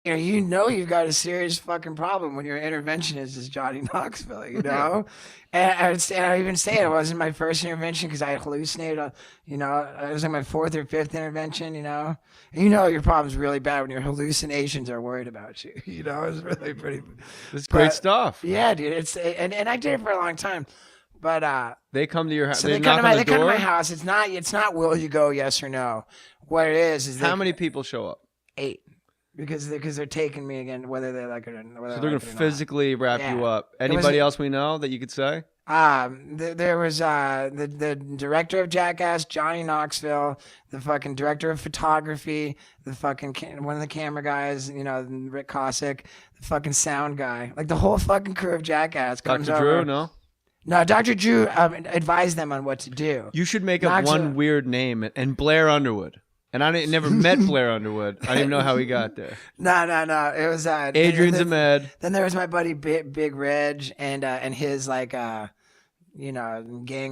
you've got a serious fucking problem when your interventionist is Johnny Knoxville, you know? And I even say it wasn't my first intervention because I hallucinated. It was like my fourth or fifth intervention, you know? And your problem's really bad when your hallucinations are worried about you, It's really pretty. This is great stuff. Yeah, dude. And I did it for a long time. But they come to your house. So they come to my house. It's not will you go, yes or no. What it is how many people show up? 8. Because they're taking me again, whether they like it or not. So they're gonna physically wrap you up. Anybody else we know that you could say? There was the director of Jackass, Johnny Knoxville, the fucking director of photography, the fucking one of the camera guys, Rick Cossack, the fucking sound guy, like the whole fucking crew of Jackass comes Dr. over. Drew, no. No, Dr. Drew advised them on what to do. You should make up one weird name and Blair Underwood. And I never met Blair Underwood. I didn't even know how he got there. No. It was Adrian Zamed. Then there was my buddy Big Reg and his like gang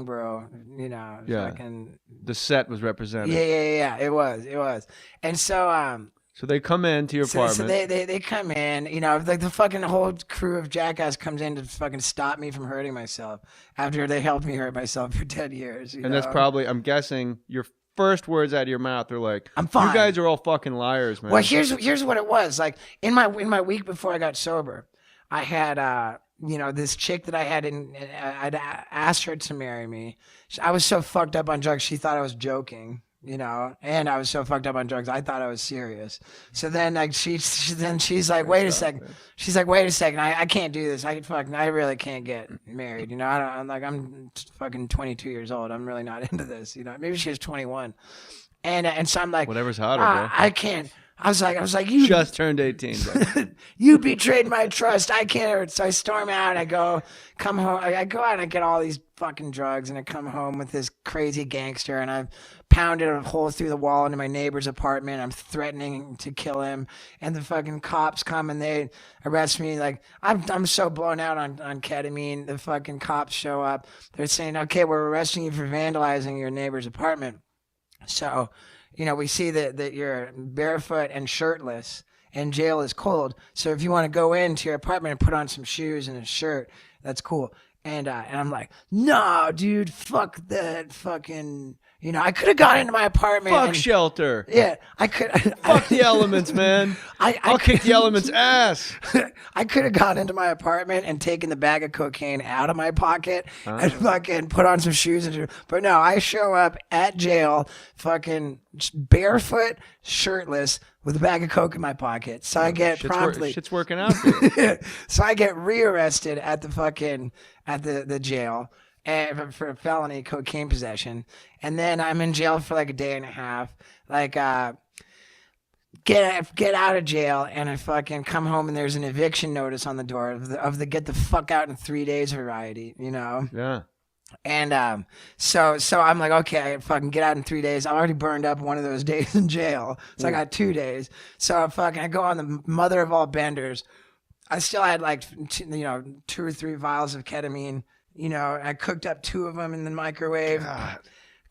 bro. Yeah. Fucking, the set was represented. Yeah. It was. And so So they come into your apartment. So they come in, like the fucking whole crew of Jackass comes in to fucking stop me from hurting myself after they helped me hurt myself for 10 years. And that's probably, I'm guessing, your first words out of your mouth are like, I'm fine. You guys are all fucking liars, man. Well, here's what it was. Like in my week before I got sober, I had this chick that I had I'd asked her to marry me. I was so fucked up on drugs, she thought I was joking. And I was so fucked up on drugs, I thought I was serious. So then, like, she's like, wait a second. She's like, wait a second. I can't do this. I really can't get married. I'm fucking 22 years old. I'm really not into this. Maybe she was 21. And so I'm like, whatever's hotter, bro. I can't. I was like, you just turned 18. You betrayed my trust. I can't. So I storm out. I come home. I go out and I get all these fucking drugs, and I come home with this crazy gangster, and I've pounded a hole through the wall into my neighbor's apartment. I'm threatening to kill him, and the fucking cops come and they arrest me. Like I'm so blown out on ketamine. The fucking cops show up. They're saying, okay, we're arresting you for vandalizing your neighbor's apartment. So, we see that you're barefoot and shirtless, and jail is cold. So if you want to go into your apartment and put on some shoes and a shirt, that's cool. And I'm like, no, dude, fuck that fucking. I could have gone into my apartment. Fuck shelter. Yeah, I could. Fuck the elements, man. I'll kick the elements' ass. I could have gone into my apartment and taken the bag of cocaine out of my pocket and fucking put on some shoes. But no, I show up at jail fucking barefoot, shirtless, with a bag of coke in my pocket. So I get promptly. Shit's working out. So I get rearrested at the jail. For felony cocaine possession, and then I'm in jail for like a day and a half. Like, get out of jail, and I fucking come home, and there's an eviction notice on the door of the get the fuck out in 3 days variety, Yeah. And so I'm like, okay, I fucking get out in 3 days. I already burned up one of those days in jail, so I got 2 days. So I go on the mother of all benders. I still had like 2 or 3 vials of ketamine. I cooked up 2 of them in the microwave. God.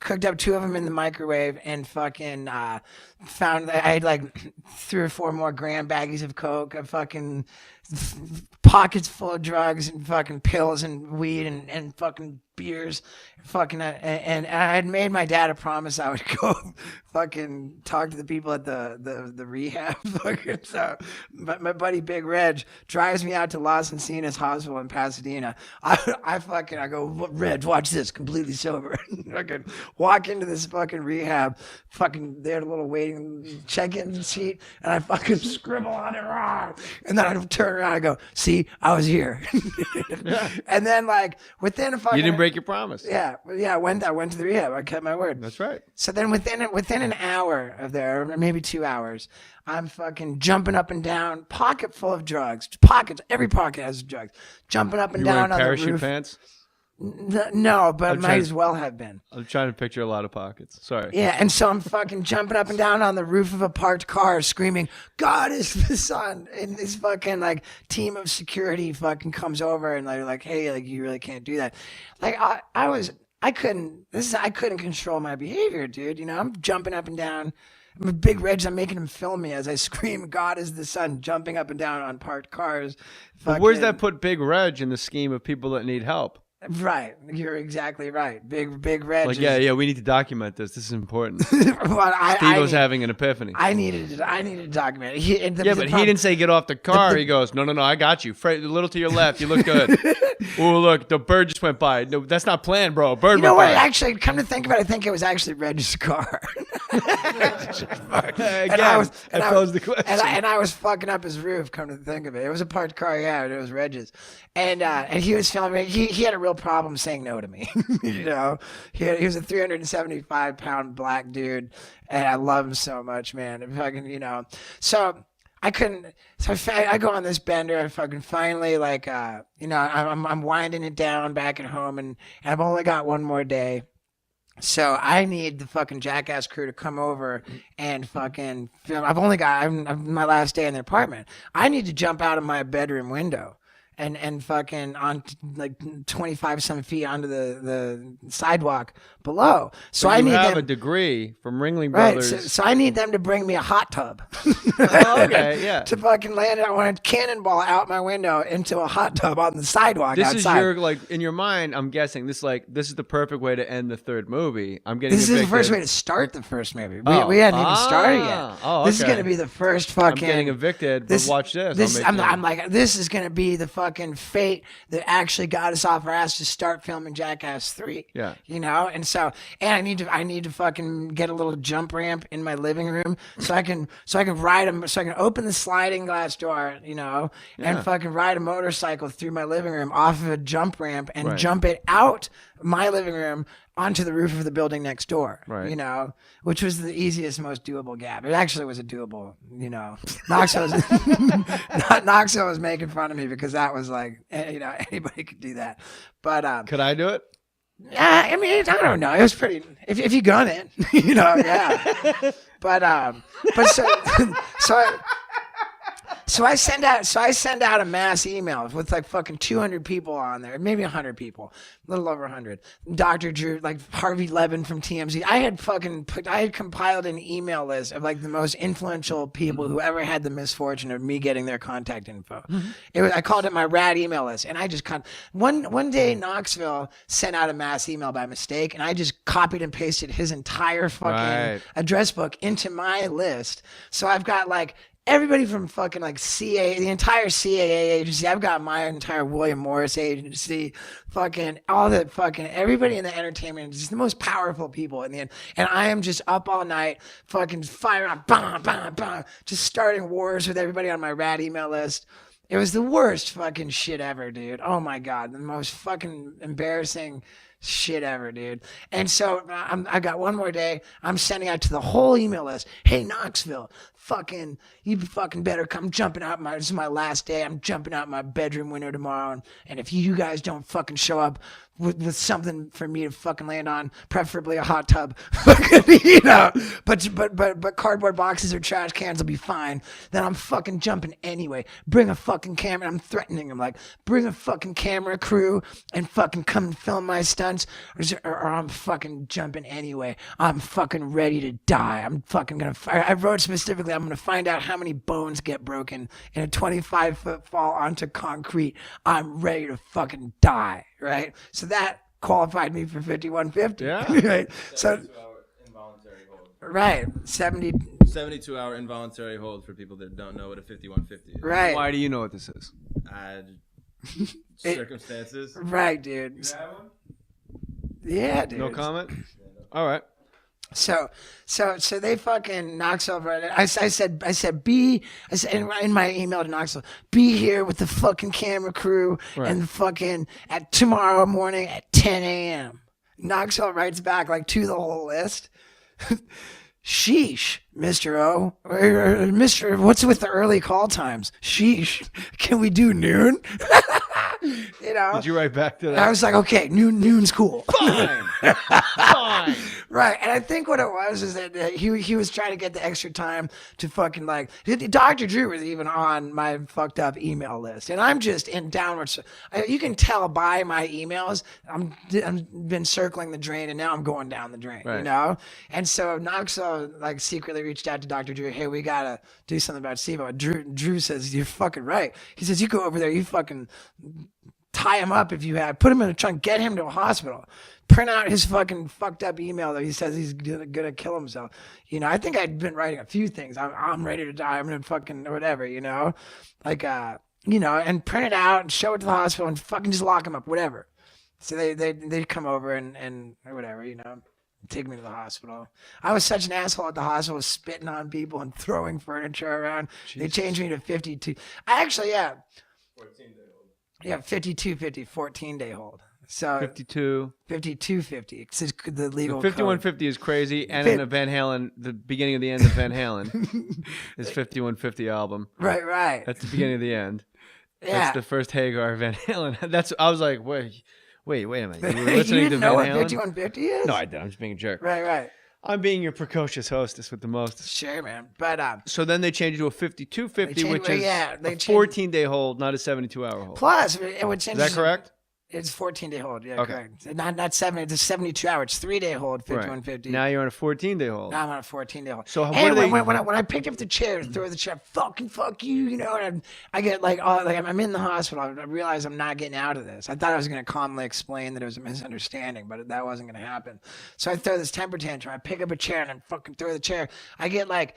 Cooked up 2 of them in the microwave and fucking found I had like 3 or 4 more gram baggies of coke. I fucking pockets full of drugs and fucking pills and weed and fucking beers. Fucking and I had made my dad a promise I would go fucking talk to the people at the rehab. Fucking so, but my buddy Big Reg drives me out to Los Encinas Hospital in Pasadena. I go, Reg, watch this, completely sober. Fucking walk into this fucking rehab. Fucking they had a little waiting check-in seat, and I fucking scribble on it wrong. And then I turn around and go, see, I was here. And then like within a fucking, you didn't break your promise. Yeah. I went to the rehab. I kept my word. That's right. So then within an hour of there, or maybe 2 hours, I'm fucking jumping up and down, pocket full of drugs. Pockets, every pocket has drugs. Jumping up and down on the roof. You wearing parachute pants? No, but might as well have been. I'm trying to picture a lot of pockets. Sorry. Yeah, and so I'm fucking jumping up and down on the roof of a parked car, screaming, "God is the sun!" And this fucking like team of security fucking comes over and they're like, "Hey, like you really can't do that." Like I couldn't control my behavior, dude. I'm jumping up and down. I'm a big Reg. I'm making him film me as I scream, "God is the sun," jumping up and down on parked cars. But where's that put Big Reg in the scheme of people that need help? Right, you're exactly right. Big Reg. Like, yeah, we need to document this. This is important. Well, Steve was having an epiphany. I needed to document it. He didn't say get off the car. He goes, no, I got you. A little to your left. You look good. Oh, look, the bird just went by. No, that's not planned, bro. A bird You know went what? by. Actually, come to think about it, I think it was actually Reg's car. Again, I posed the question. And I was fucking up his roof. Come to think of it, it was a parked car. Yeah, it was Reg's, and he was filming. He had a real problem saying no to me. You know, he was a 375-pound black dude, and I love him so much, man. And fucking, you know, so. I couldn't. So I go on this bender. I fucking finally you know, I'm winding it down back at home, and I've only got one more day. So I need the fucking Jackass crew to come over and fucking film. I'm my last day in the apartment. I need to jump out of my bedroom window and fucking on like 25 some feet onto the sidewalk below. So I need have them, a degree from Ringling right? Brothers. So I need them to bring me a hot tub. Oh, okay, yeah. To fucking land it. I want to cannonball out my window into a hot tub on the sidewalk. This outside. is your, like, in your mind, I'm guessing this is the perfect way to end the third movie. I'm getting This is the first way to start the first movie. We hadn't even started yet. Oh, This is okay. going to be the first fucking. I'm getting evicted, but watch this. I'm like, this is going to be the fucking fate that actually got us off our ass to start filming Jackass 3. Yeah. You know, and I need to fucking get a little jump ramp in my living room so I can ride them, so I can open the sliding glass door, you know, and fucking ride a motorcycle through my living room off of a jump ramp and jump it out my living room onto the roof of the building next door, you know, which was the easiest, most doable gap. It actually was a doable, you know. Knoxville was making fun of me because that was like, you know, anybody could do that. But could I do it? I mean, I don't know. It was pretty. If you gun it, you know, yeah. But so I send out a mass email with like fucking 200 people on there, maybe 100 people, a little over 100. Dr. Drew, like Harvey Levin from TMZ. I had compiled an email list of like the most influential people who ever had the misfortune of me getting their contact info. I called it my rad email list, and I just one day Knoxville sent out a mass email by mistake, and I just copied and pasted his entire fucking address book into my list. So I've got like everybody from fucking like the entire CAA agency. I've got my entire William Morris agency, fucking all the fucking everybody in the entertainment, just the most powerful people in the end. And I am just up all night, fucking firing, bam, bam, bam, just starting wars with everybody on my rad email list. It was the worst fucking shit ever, dude. Oh my God. The most fucking embarrassing shit ever, dude. And so I got one more day. I'm sending out to the whole email list. Hey, Knoxville, you fucking better come jumping out. This is my last day. I'm jumping out my bedroom window tomorrow. And if you guys don't fucking show up with something for me to fucking land on, preferably a hot tub, you know, but cardboard boxes or trash cans will be fine. Then I'm fucking jumping anyway. Bring a fucking camera. I'm threatening him, like, bring a fucking camera crew and fucking come and film my stunts, or I'm fucking jumping anyway. I'm fucking ready to die. I'm fucking gonna. I wrote specifically, I'm gonna find out how many bones get broken in a 25-foot fall onto concrete. I'm ready to fucking die. Right, so that qualified me for 5150. Yeah. Right. So, involuntary hold. right, 72-hour involuntary hold for people that don't know what a 5150 is. Right. Why do you know what this is? Circumstances. Right, dude. You have one? Yeah, dude. No comment? All right. So they fucking Knoxville. I said in my email to Knoxville, be here with the fucking camera crew and fucking at tomorrow morning at 10 a.m. Knoxville writes back like to the whole list. Sheesh, Mr. O. Or Mr. What's with the early call times? Sheesh. Can we do noon? You know. Did you write back to I that? was like, okay, noon's cool. Fine. Fine. Right, and I think what it was is that he was trying to get the extra time to fucking like Dr. Drew was even on my fucked up email list, and I'm just in downward. You can tell by my emails, I'm been circling the drain, and now I'm going down the drain. Right. You know, and so Knoxville like secretly reached out to Dr. Drew. Hey, we gotta do something about SIBO. Drew says you're fucking right. He says you go over there, you fucking tie him up if you have, put him in a trunk, get him to a hospital. Print out his fucking fucked up email that he says he's gonna kill himself. You know, I think I'd been writing a few things. I'm ready to die. I'm gonna fucking whatever. You know, like you know, and print it out and show it to the hospital and fucking just lock him up. Whatever. So they come over and whatever. You know, take me to the hospital. I was such an asshole at the hospital, spitting on people and throwing furniture around. Jesus. They changed me to 52. I actually 14-day hold. Yeah, 5250, 14-day hold. So 52. 5250. It's the legal 5150 is crazy, and in the Van Halen, the beginning of the end of Van Halen is 5150 album. Right. That's the beginning of the end. Yeah. That's the first Hagar Van Halen. I was like, wait a minute. You were You listening didn't to know Van what Halen? 5150 is? No, I didn't. I'm just being a jerk. Right. I'm being your precocious hostess with the most. Sure, man. But So then they changed it to a 5250, which is a changed- 14-day hold, not a 72-hour hold. plus, what's interesting. Is that correct? It's 14-day hold. Yeah, Okay. correct. Not 7. It's a 72 hour. It's 3-day hold. 5150. Now you're on a 14-day hold. Now I'm on a 14-day hold. So what and are they? when I picked up the chair, throw the chair, fucking fuck you, you know, and I get like I'm in the hospital. I realize I'm not getting out of this. I thought I was gonna calmly explain that it was a misunderstanding, but that wasn't gonna happen. So I throw this temper tantrum. I pick up a chair and I fucking throw the chair. I get like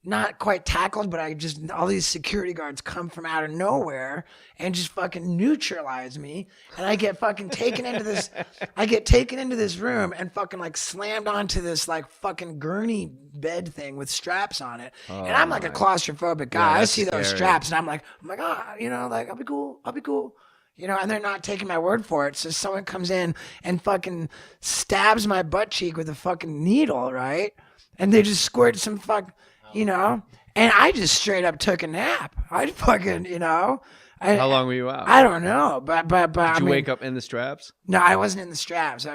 not quite tackled, but all these security guards come from out of nowhere and just fucking neutralize me. And I get fucking taken into this room and fucking like slammed onto this like fucking gurney bed thing with straps on it. And I'm like a claustrophobic guy. I that's see those scary. straps and I'm like, you know, like I'll be cool. You know, and they're not taking my word for it. So someone comes in and fucking stabs my butt cheek with a fucking needle, right? And they just squirt some you know, and I just straight up took a nap. I fucking, you know. How long were you out? I don't know, but Did you wake up in the straps? No, I wasn't in the straps. You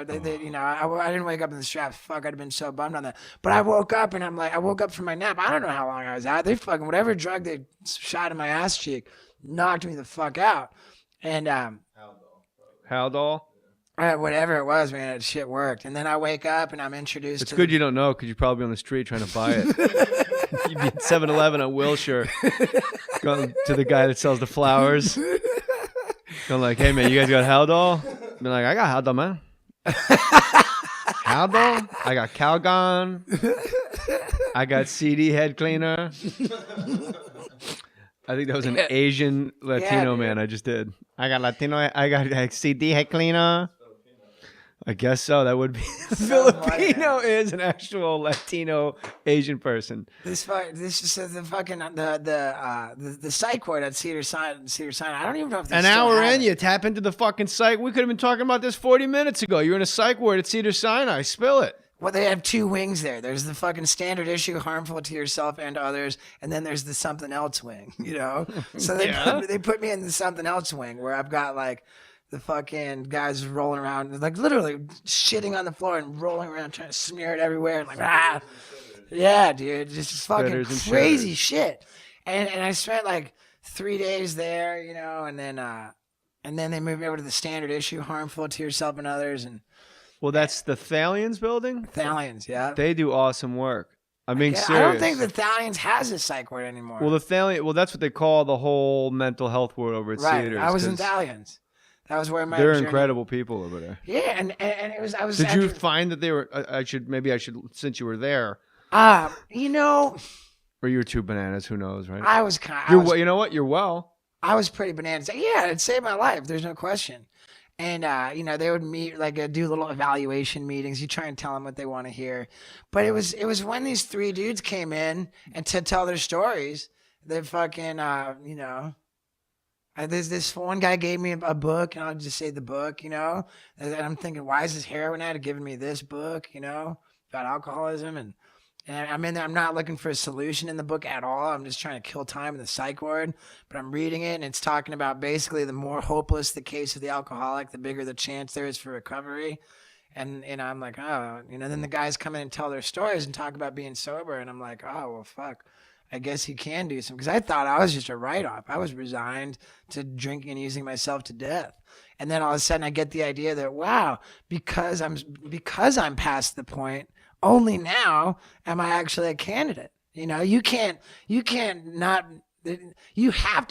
know, I didn't wake up in the straps. Fuck, I'd have been so bummed on that. But I woke up and I'm like, I woke up from my nap. I don't know how long I was out. They fucking whatever drug they shot in my ass cheek knocked me the fuck out. And Haldol? whatever it was, man, that shit worked. And then I wake up and I'm introduced. It's good you don't know because you're probably on the street trying to buy it. You'd be at 7-Eleven on Wilshire, going to the guy that sells the flowers, going like, "Hey man, you guys got Haldol?" Be like, "I got Haldol, man." Haldol? I got Calgon. I got CD head cleaner. I think that was an Asian Latino man I just did. I got Latino. I got CD head cleaner. I guess so. That would be Filipino is an actual Latino Asian person. This is the fucking the psych ward at Cedar Sinai. I don't even know if they An still hour have in, it. you tap into the fucking psych. We could have been talking about this 40 minutes ago. You're in a psych ward at Cedar Sinai. Spill it. Well, they have two wings there. There's the fucking standard issue, harmful to yourself and others, and then there's the something else wing. You know, so they put me in the something else wing where I've got like the fucking guys rolling around, like literally shitting on the floor and rolling around trying to smear it everywhere. Like, yeah, dude, just fucking Spitters and crazy shit. And I spent like 3 days there, you know, and then they moved me over to the standard issue, harmful to yourself and others, and Well, that's the Thalians building? Thalians, yeah. They do awesome work. I'm being Yeah, serious. I don't think the Thalians has a psych ward anymore. Well, that's what they call the whole mental health ward over at right. Cedars. I was in 'cause Thalians. That was where my They're journey- incredible people over there. Yeah, and it was I was. Did you after- find that they were? I should since you were there, You know, or you were two bananas. Who knows, right? I was kind. You know what? You're well. I was pretty bananas. Yeah, it saved my life. There's no question. And you know, they would meet, like, do little evaluation meetings. You try and tell them what they want to hear. But it was when these three dudes came in and to tell their stories. They fucking you know. There's this one guy gave me a book, and I'll just say the book, you know. And I'm thinking, why is this heroin addict giving me this book, you know, about alcoholism? And And I'm in there. I'm not looking for a solution in the book at all. I'm just trying to kill time in the psych ward. But I'm reading it, and it's talking about basically the more hopeless the case of the alcoholic, the bigger the chance there is for recovery. And I'm like, oh, then the guys come in and tell their stories and talk about being sober, and I'm like, oh, well, fuck. I guess he can do some, because I thought I was just a write-off. I was resigned to drinking and using myself to death. And then all of a sudden I get the idea that, wow, because I'm past the point, only now am I actually a candidate. You can't not, you have to